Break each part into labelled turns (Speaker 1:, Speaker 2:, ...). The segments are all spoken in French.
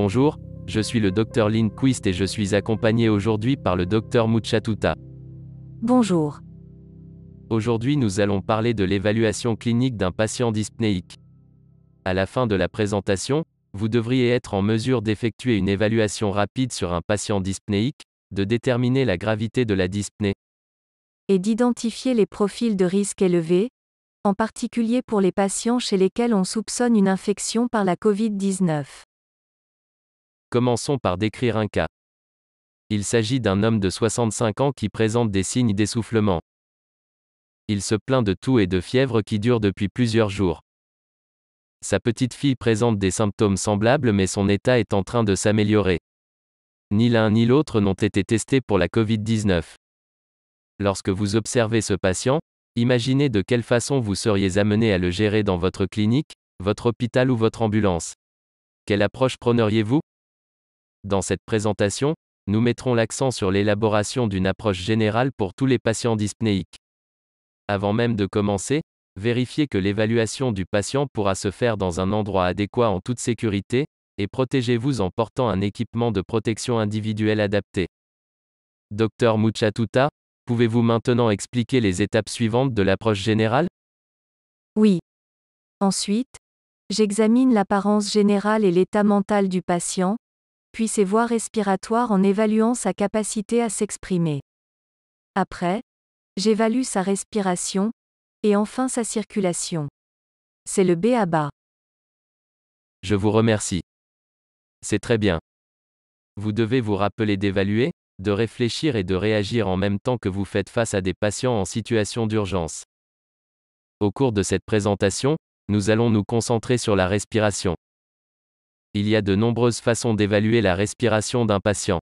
Speaker 1: Bonjour, je suis le Dr Lindquist et je suis accompagné aujourd'hui par le Dr Muchatuta.
Speaker 2: Bonjour.
Speaker 1: Aujourd'hui nous allons parler de l'évaluation clinique d'un patient dyspnéique. À la fin de la présentation, vous devriez être en mesure d'effectuer une évaluation rapide sur un patient dyspnéique, de déterminer la gravité de la dyspnée,
Speaker 2: Et d'identifier les profils de risque élevés, en particulier pour les patients chez lesquels on soupçonne une infection par la Covid-19.
Speaker 1: Commençons par décrire un cas. Il s'agit d'un homme de 65 ans qui présente des signes d'essoufflement. Il se plaint de toux et de fièvre qui durent depuis plusieurs jours. Sa petite fille présente des symptômes semblables mais son état est en train de s'améliorer. Ni l'un ni l'autre n'ont été testés pour la Covid-19. Lorsque vous observez ce patient, imaginez de quelle façon vous seriez amené à le gérer dans votre clinique, votre hôpital ou votre ambulance. Quelle approche prôneriez-vous ? Dans cette présentation, nous mettrons l'accent sur l'élaboration d'une approche générale pour tous les patients dyspnéiques. Avant même de commencer, vérifiez que l'évaluation du patient pourra se faire dans un endroit adéquat en toute sécurité, et protégez-vous en portant un équipement de protection individuelle adapté. Dr Muchatuta, pouvez-vous maintenant expliquer les étapes suivantes de l'approche générale ?
Speaker 2: Oui. Ensuite, j'examine l'apparence générale et l'état mental du patient, puis ses voies respiratoires en évaluant sa capacité à s'exprimer. Après, j'évalue sa respiration, et enfin sa circulation. C'est le b.a.-ba.
Speaker 1: Je vous remercie. C'est très bien. Vous devez vous rappeler d'évaluer, de réfléchir et de réagir en même temps que vous faites face à des patients en situation d'urgence. Au cours de cette présentation, nous allons nous concentrer sur la respiration. Il y a de nombreuses façons d'évaluer la respiration d'un patient.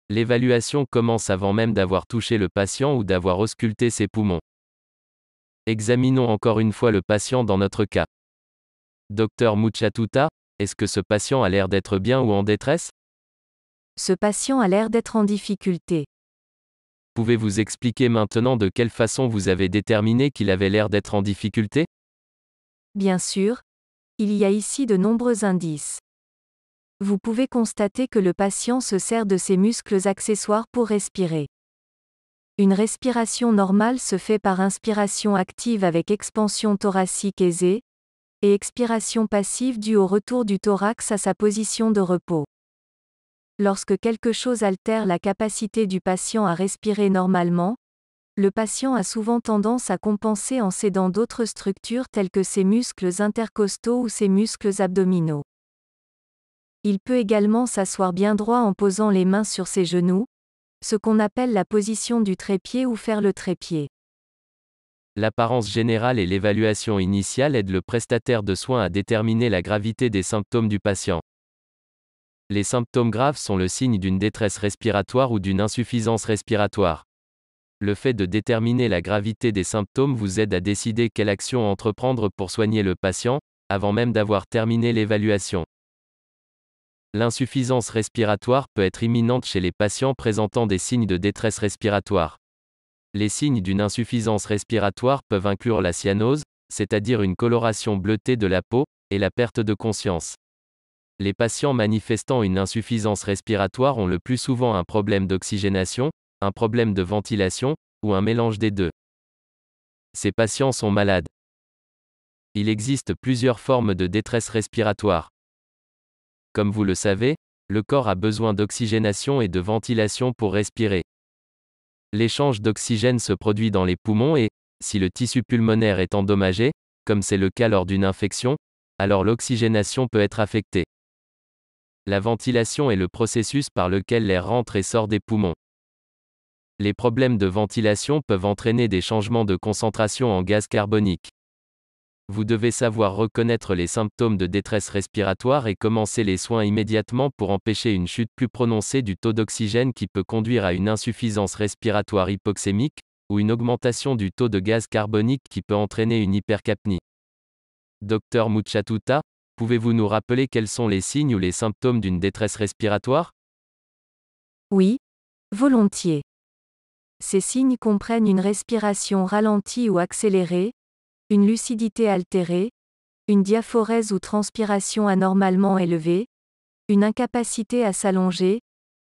Speaker 1: L'évaluation commence avant même d'avoir touché le patient ou d'avoir ausculté ses poumons. Examinons encore une fois le patient dans notre cas. Dr Muchatuta, est-ce que ce patient a l'air d'être bien ou en détresse ?
Speaker 2: Ce patient a l'air d'être en difficulté.
Speaker 1: Pouvez-vous expliquer maintenant de quelle façon vous avez déterminé qu'il avait l'air d'être en difficulté ?
Speaker 2: Bien sûr, il y a ici de nombreux indices. Vous pouvez constater que le patient se sert de ses muscles accessoires pour respirer. Une respiration normale se fait par inspiration active avec expansion thoracique aisée, et expiration passive due au retour du thorax à sa position de repos. Lorsque quelque chose altère la capacité du patient à respirer normalement, le patient a souvent tendance à compenser en s'aidant d'autres structures telles que ses muscles intercostaux ou ses muscles abdominaux. Il peut également s'asseoir bien droit en posant les mains sur ses genoux, ce qu'on appelle la position du trépied ou faire le trépied.
Speaker 1: L'apparence générale et l'évaluation initiale aident le prestataire de soins à déterminer la gravité des symptômes du patient. Les symptômes graves sont le signe d'une détresse respiratoire ou d'une insuffisance respiratoire. Le fait de déterminer la gravité des symptômes vous aide à décider quelle action entreprendre pour soigner le patient, avant même d'avoir terminé l'évaluation. L'insuffisance respiratoire peut être imminente chez les patients présentant des signes de détresse respiratoire. Les signes d'une insuffisance respiratoire peuvent inclure la cyanose, c'est-à-dire une coloration bleutée de la peau, et la perte de conscience. Les patients manifestant une insuffisance respiratoire ont le plus souvent un problème d'oxygénation, un problème de ventilation, ou un mélange des deux. Ces patients sont malades. Il existe plusieurs formes de détresse respiratoire. Comme vous le savez, le corps a besoin d'oxygénation et de ventilation pour respirer. L'échange d'oxygène se produit dans les poumons et, si le tissu pulmonaire est endommagé, comme c'est le cas lors d'une infection, alors l'oxygénation peut être affectée. La ventilation est le processus par lequel l'air rentre et sort des poumons. Les problèmes de ventilation peuvent entraîner des changements de concentration en gaz carbonique. Vous devez savoir reconnaître les symptômes de détresse respiratoire et commencer les soins immédiatement pour empêcher une chute plus prononcée du taux d'oxygène qui peut conduire à une insuffisance respiratoire hypoxémique, ou une augmentation du taux de gaz carbonique qui peut entraîner une hypercapnie. Dr Muchatuta, pouvez-vous nous rappeler quels sont les signes ou les symptômes d'une détresse respiratoire ?
Speaker 2: Oui, volontiers. Ces signes comprennent une respiration ralentie ou accélérée, une lucidité altérée, une diaphorèse ou transpiration anormalement élevée, une incapacité à s'allonger,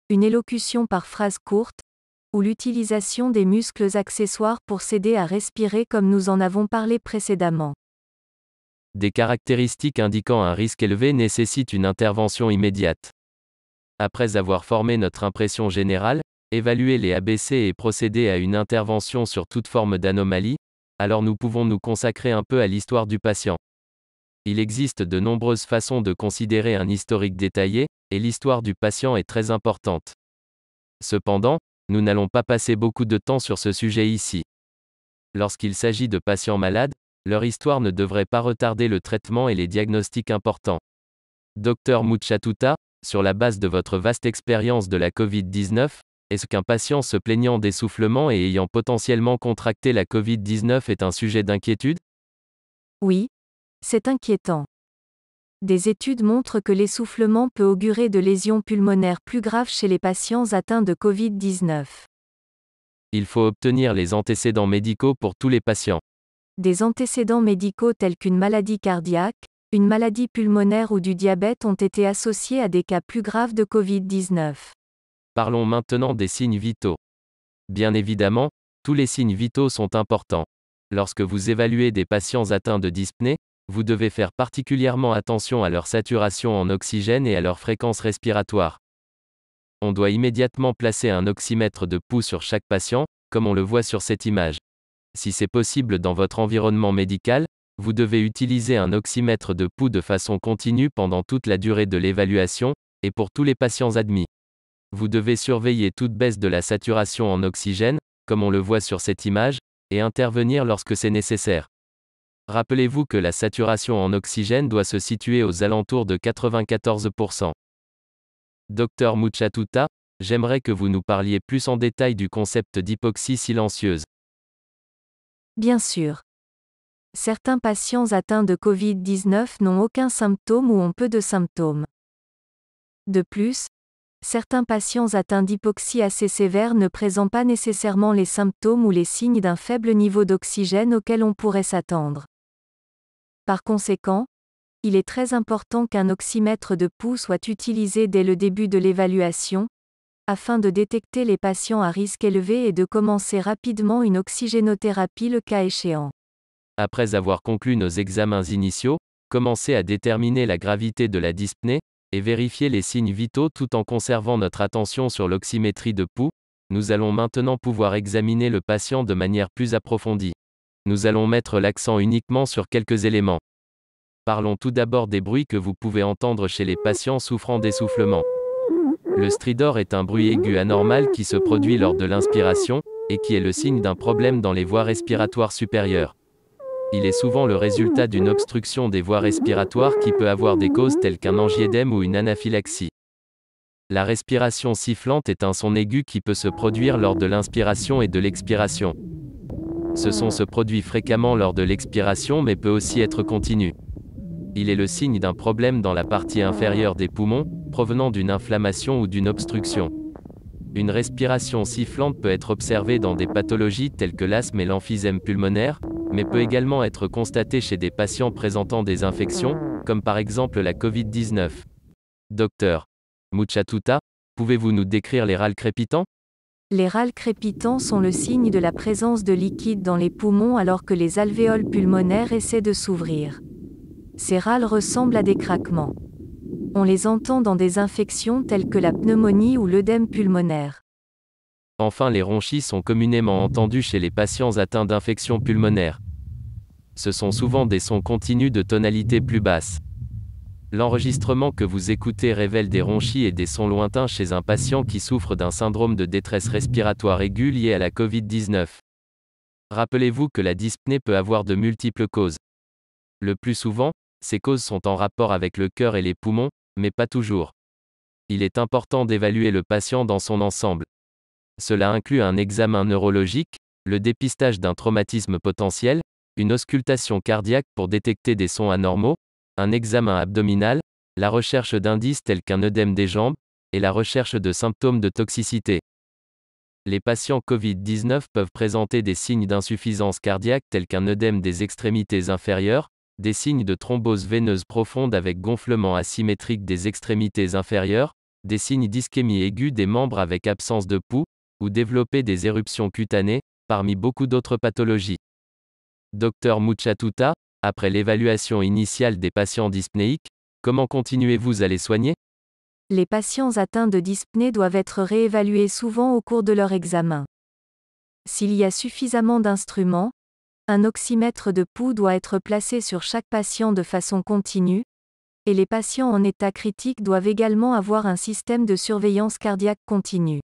Speaker 2: une élocution par phrase courte, ou l'utilisation des muscles accessoires pour s'aider à respirer comme nous en avons parlé précédemment.
Speaker 1: Des caractéristiques indiquant un risque élevé nécessitent une intervention immédiate. Après avoir formé notre impression générale, évalué les ABC et procédé à une intervention sur toute forme d'anomalie, alors nous pouvons nous consacrer un peu à l'histoire du patient. Il existe de nombreuses façons de considérer un historique détaillé, et l'histoire du patient est très importante. Cependant, nous n'allons pas passer beaucoup de temps sur ce sujet ici. Lorsqu'il s'agit de patients malades, leur histoire ne devrait pas retarder le traitement et les diagnostics importants. Dr Muchatuta, sur la base de votre vaste expérience de la Covid-19, est-ce qu'un patient se plaignant d'essoufflement et ayant potentiellement contracté la Covid-19 est un sujet d'inquiétude?
Speaker 2: Oui, c'est inquiétant. Des études montrent que l'essoufflement peut augurer de lésions pulmonaires plus graves chez les patients atteints de Covid-19.
Speaker 1: Il faut obtenir les antécédents médicaux pour tous les patients.
Speaker 2: Des antécédents médicaux tels qu'une maladie cardiaque, une maladie pulmonaire ou du diabète ont été associés à des cas plus graves de Covid-19.
Speaker 1: Parlons maintenant des signes vitaux. Bien évidemment, tous les signes vitaux sont importants. Lorsque vous évaluez des patients atteints de dyspnée, vous devez faire particulièrement attention à leur saturation en oxygène et à leur fréquence respiratoire. On doit immédiatement placer un oxymètre de pouls sur chaque patient, comme on le voit sur cette image. Si c'est possible dans votre environnement médical, vous devez utiliser un oxymètre de pouls de façon continue pendant toute la durée de l'évaluation, et pour tous les patients admis. Vous devez surveiller toute baisse de la saturation en oxygène, comme on le voit sur cette image, et intervenir lorsque c'est nécessaire. Rappelez-vous que la saturation en oxygène doit se situer aux alentours de 94%. Dr Muchatuta, j'aimerais que vous nous parliez plus en détail du concept d'hypoxie silencieuse.
Speaker 2: Bien sûr. Certains patients atteints de Covid-19 n'ont aucun symptôme ou ont peu de symptômes. De plus, certains patients atteints d'hypoxie assez sévère ne présentent pas nécessairement les symptômes ou les signes d'un faible niveau d'oxygène auquel on pourrait s'attendre. Par conséquent, il est très important qu'un oxymètre de pouls soit utilisé dès le début de l'évaluation, afin de détecter les patients à risque élevé et de commencer rapidement une oxygénothérapie le cas échéant.
Speaker 1: Après avoir conclu nos examens initiaux, commencez à déterminer la gravité de la dyspnée, et vérifier les signes vitaux tout en conservant notre attention sur l'oxymétrie de pouls. Nous allons maintenant pouvoir examiner le patient de manière plus approfondie. Nous allons mettre l'accent uniquement sur quelques éléments. Parlons tout d'abord des bruits que vous pouvez entendre chez les patients souffrant d'essoufflement. Le stridor est un bruit aigu anormal qui se produit lors de l'inspiration, et qui est le signe d'un problème dans les voies respiratoires supérieures. Il est souvent le résultat d'une obstruction des voies respiratoires qui peut avoir des causes telles qu'un angioédème ou une anaphylaxie. La respiration sifflante est un son aigu qui peut se produire lors de l'inspiration et de l'expiration. Ce son se produit fréquemment lors de l'expiration mais peut aussi être continu. Il est le signe d'un problème dans la partie inférieure des poumons, provenant d'une inflammation ou d'une obstruction. Une respiration sifflante peut être observée dans des pathologies telles que l'asthme et l'emphysème pulmonaire, mais peut également être constatée chez des patients présentant des infections, comme par exemple la Covid-19. Docteur Muchatuta, pouvez-vous nous décrire les râles crépitants?
Speaker 2: Les râles crépitants sont le signe de la présence de liquide dans les poumons alors que les alvéoles pulmonaires essaient de s'ouvrir. Ces râles ressemblent à des craquements. On les entend dans des infections telles que la pneumonie ou l'œdème pulmonaire.
Speaker 1: Enfin, les ronchis sont communément entendus chez les patients atteints d'infections pulmonaires. Ce sont souvent des sons continus de tonalité plus basse. L'enregistrement que vous écoutez révèle des ronchis et des sons lointains chez un patient qui souffre d'un syndrome de détresse respiratoire aiguë lié à la Covid-19. Rappelez-vous que la dyspnée peut avoir de multiples causes. Le plus souvent, ces causes sont en rapport avec le cœur et les poumons, mais pas toujours. Il est important d'évaluer le patient dans son ensemble. Cela inclut un examen neurologique, le dépistage d'un traumatisme potentiel, une auscultation cardiaque pour détecter des sons anormaux, un examen abdominal, la recherche d'indices tels qu'un œdème des jambes, et la recherche de symptômes de toxicité. Les patients Covid-19 peuvent présenter des signes d'insuffisance cardiaque tels qu'un œdème des extrémités inférieures, des signes de thrombose veineuse profonde avec gonflement asymétrique des extrémités inférieures, des signes d'ischémie aiguë des membres avec absence de pouls, ou développer des éruptions cutanées, parmi beaucoup d'autres pathologies. Dr Muchatuta, après l'évaluation initiale des patients dyspnéiques, comment continuez-vous à les soigner?
Speaker 2: Les patients atteints de dyspnée doivent être réévalués souvent au cours de leur examen. S'il y a suffisamment d'instruments, un oxymètre de pouls doit être placé sur chaque patient de façon continue, et les patients en état critique doivent également avoir un système de surveillance cardiaque continue.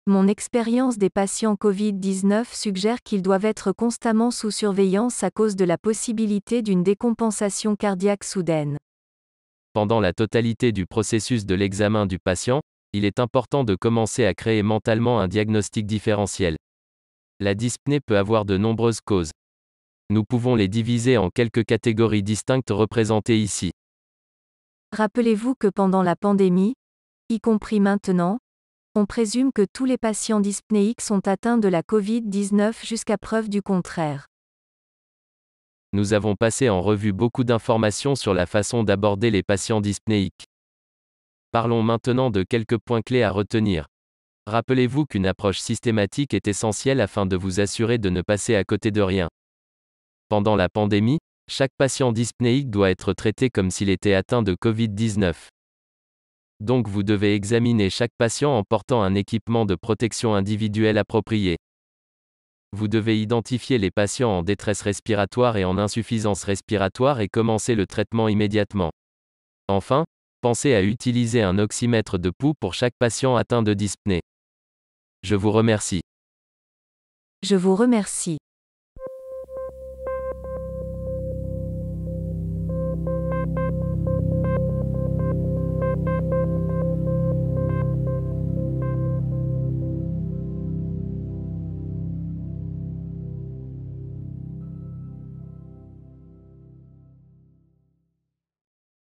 Speaker 2: Mon expérience des patients Covid-19 suggère qu'ils doivent être constamment sous surveillance à cause de la possibilité d'une décompensation cardiaque soudaine.
Speaker 1: Pendant la totalité du processus de l'examen du patient, il est important de commencer à créer mentalement un diagnostic différentiel. La dyspnée peut avoir de nombreuses causes. Nous pouvons les diviser en quelques catégories distinctes représentées ici.
Speaker 2: Rappelez-vous que pendant la pandémie, y compris maintenant, on présume que tous les patients dyspnéiques sont atteints de la Covid-19 jusqu'à preuve du contraire.
Speaker 1: Nous avons passé en revue beaucoup d'informations sur la façon d'aborder les patients dyspnéiques. Parlons maintenant de quelques points clés à retenir. Rappelez-vous qu'une approche systématique est essentielle afin de vous assurer de ne passer à côté de rien. Pendant la pandémie, chaque patient dyspnéique doit être traité comme s'il était atteint de Covid-19. Donc vous devez examiner chaque patient en portant un équipement de protection individuelle approprié. Vous devez identifier les patients en détresse respiratoire et en insuffisance respiratoire et commencer le traitement immédiatement. Enfin, pensez à utiliser un oxymètre de pouls pour chaque patient atteint de dyspnée. Je vous remercie.
Speaker 2: Je vous remercie.